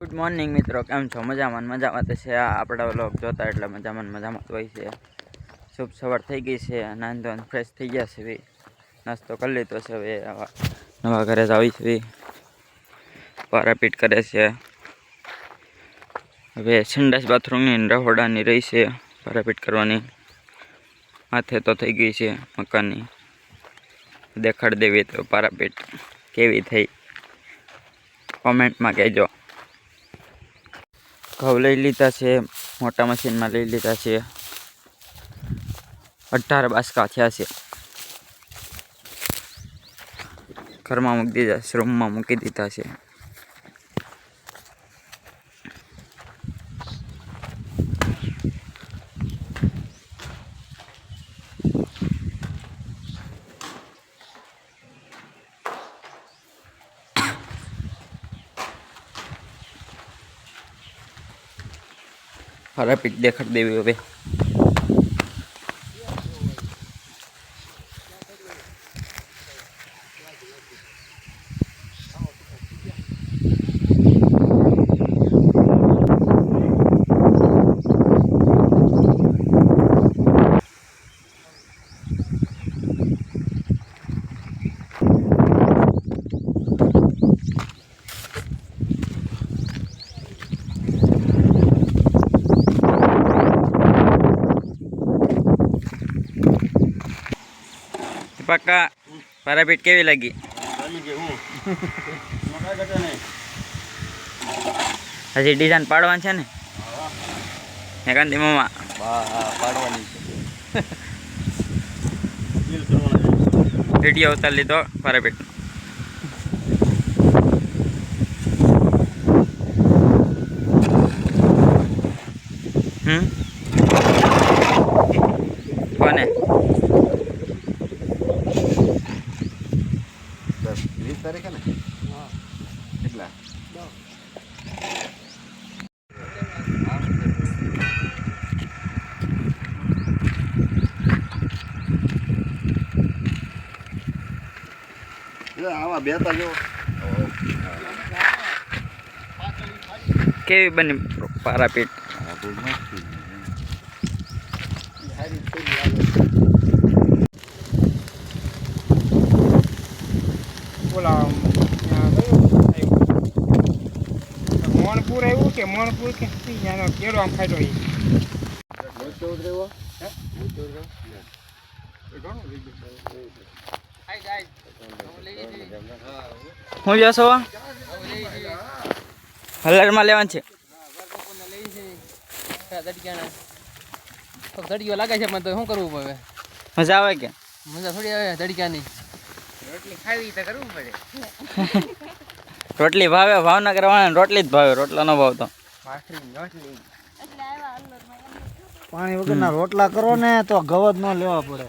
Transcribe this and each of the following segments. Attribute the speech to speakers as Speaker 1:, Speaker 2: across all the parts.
Speaker 1: Good morning મિત્રો, કેમ છો? મજામાં તો છે. આપણા વ્લોગ જોતા એટલે મજામાં તો હોય છે. શુભ સવાર થઈ ગઈ છે, નાન ધોન ફ્રેશ થઈ ગયા છે. નાસ્તો કરી લીધો છે. હવે નવા ઘરે જ આવી છે, પારાપીટ કરે છે. હવે સંડાસ બાથરૂમની રહોડાની રહી છે પારાપીટ કરવાની. માથે તો થઈ ગઈ છે મકાનની. દેખાડ દેવી તો પારાપીટ કેવી થઈ કોમેન્ટમાં કહેજો. ઘઉં લઈ લીધા છે, મોટા મશીનમાં લઈ લીધા છે. 18 બાસકા થયા છે. ઘરમાં મૂકી દીધા છે, રૂમમાં મૂકી દીધા છે. પારાપીટ દેખાડ દેવી હવે. પક્કા પારાપીટ કેવી લાગી? હજી ડિઝાઇન પાડવાની છે ને? એકાંતી મામા વિડીયો ઉતાર લીધો પારાપીટ. કોને?
Speaker 2: 20 તારીખે ને? હા. કેટલા? 10. આમાં બેતા જો
Speaker 1: કેવી બની પારાપીટ?
Speaker 3: મોણપુર આવ્યું કે મોણપુર કે કેળો આમ ખાઈ
Speaker 1: હું જશો હલરમાં લેવાનું છે.
Speaker 4: ધડકીઓ લાગે છે મને તો શું કરવું પડે?
Speaker 1: મજા આવે કે?
Speaker 4: મજા થોડી આવે ધડક્યાની. રોટલી ખાવી તો કરવું પડે.
Speaker 1: રોટલી ભાવે? ભાવનગર વાળા રોટલી જ ભાવે, રોટલા નો ભાવતો.
Speaker 2: પાણી વગરના રોટલા કરો ને તો ગવત ન લેવા પડે.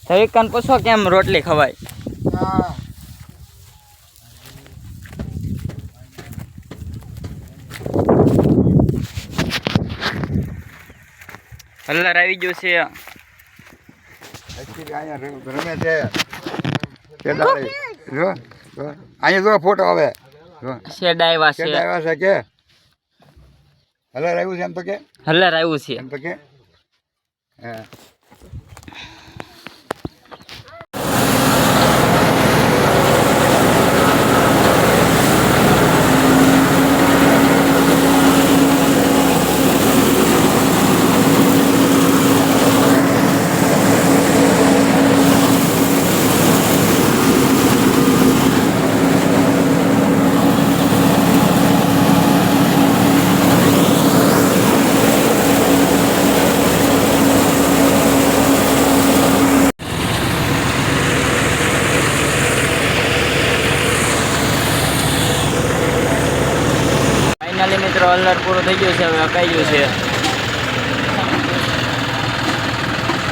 Speaker 1: તવિકાન પૂછો કેમ રોટલી ખવાય? હલ્લર આવી ગયું છે.
Speaker 2: રમે છે. અહીંયા જો ફોટો આવે.
Speaker 1: શેડ આવ્યા છે.
Speaker 2: આવ્યા છે કે હલર આવ્યું છે એમ તો કે?
Speaker 1: હલ્લર આવ્યું છે
Speaker 2: એમ તો કે. હા.
Speaker 1: મિત્રો હલ્લર પૂરું થઈ ગયું છે. હવે અકાઈ ગયું છે.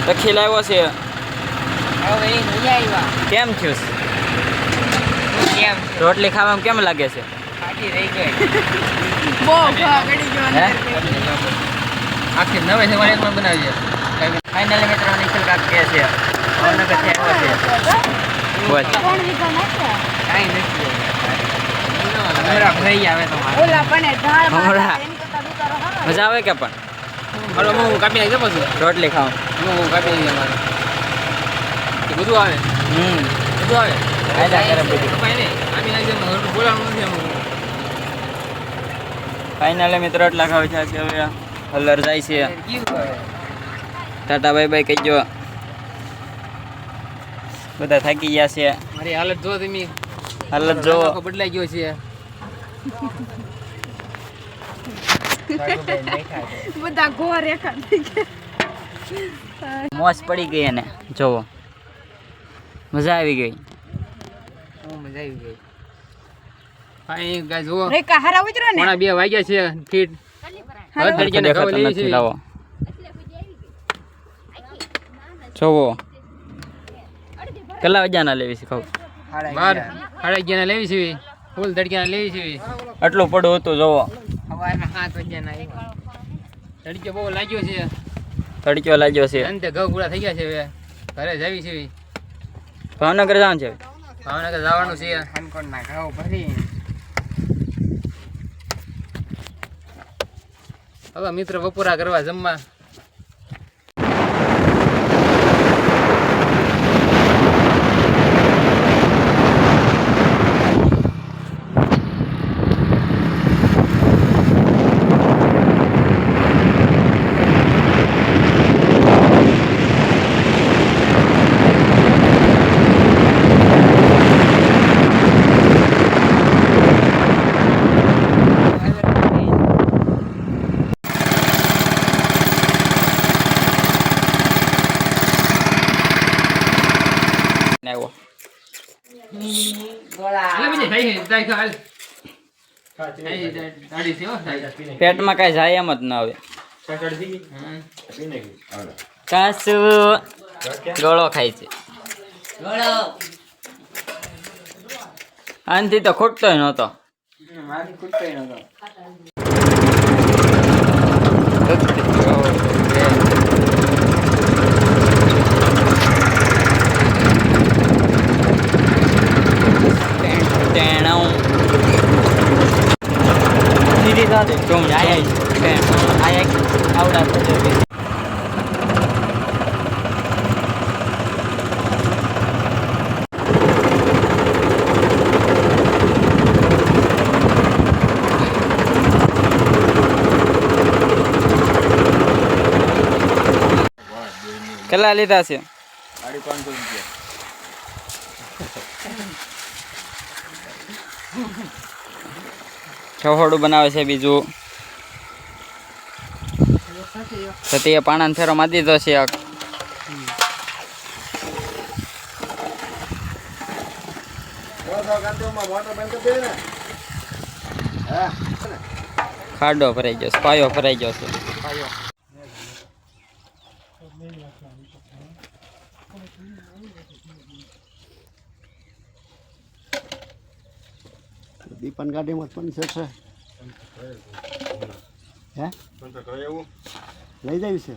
Speaker 1: તખી લાવ્યો છે. કેમ થયું? રોટલી ખાવામાં કેમ લાગે છે?
Speaker 4: આખી નવે સવારે બનાવીએ.
Speaker 1: ફાઇનલી મિત્રો નિખિલ કાક કે છે ભાવનગરથી આવ્યો છે. બોલ.
Speaker 4: કાંઈ નથી. ભમરા ભરાઈ આવે તમારે
Speaker 5: ઓલા પણ ઢાળ
Speaker 1: ભમરા.
Speaker 5: એમ કરતા દુકારો હારો
Speaker 1: મજા આવે કે પણ
Speaker 4: હાલો હું કાપી નાખી દઉં પછી
Speaker 1: રોટલી ખાવ
Speaker 4: હું કાપી નાખી અમારે એ બધું આવે બધું આવે
Speaker 1: ફાયદા કરે બધું
Speaker 4: કપાય ને કાપી નાખી દઉં ઘરનું બોલાવવાનું નથી અમુક
Speaker 1: ફાઇનલી મિત્રો એટલા ખાવ છે હવે કલર જાય છે
Speaker 4: કેવું આવે
Speaker 1: ટાટા બાય બાય કહીજો બધા થાકી ગયા છે
Speaker 4: મારી હાલત જો તમે
Speaker 1: હાલત જો
Speaker 4: આખો બદલાઈ ગયો છે
Speaker 5: બધા ગોર રેખા થઈ ગયા
Speaker 1: મોજ પડી ગઈ એને જોવો મજા આવી ગઈ
Speaker 4: હું મજા આવી ગઈ ફાઈન ગાઈસ જુઓ
Speaker 5: રેખા હારા ઉતરો ને
Speaker 4: પોણા 2 વાગ્યા છે ફીટ હવે તડકે ખાવા લેવી છે
Speaker 1: લાવો જોવો કેટલા વાગ્યાના લેવી છે કહું
Speaker 4: 11:30 લેવી છે ફૂલ તડકે લેવી છે
Speaker 1: આટલું પડું હતું જોવો
Speaker 4: સવારના 7 વાગ્યાના આવ્યા તડકે બહુ લાગ્યો છે
Speaker 1: તડક્યો લાગ્યો છે
Speaker 4: અંતે ઘઉં પૂરા થઈ ગયા છે હવે ઘરે જાવી છે
Speaker 1: ભાવનગર જવાનું છે
Speaker 4: ભાવનગર જવાનું છે હનકોટના ઘઉં ભરી હવે મિત્ર બપોરા કરવા જમવા
Speaker 1: પેટમાં કઈ જાય એમ જ ના આવે કાસુ ગળો ખાય છે આનથી તો ખૂટતો નહોતો સીધી સાથે તું આવડા કેટલા લીધા છે 550 રૂપિયા છહોડું બનાવે છે બીજું સતીએ પાણાને ફેરો મારી દીધો છે ખાડો ભરાઈ ગયો પાયો ભરાઈ ગયો છે
Speaker 2: દીપન ગાડીમાં પણ છે હે લઈ જાય છે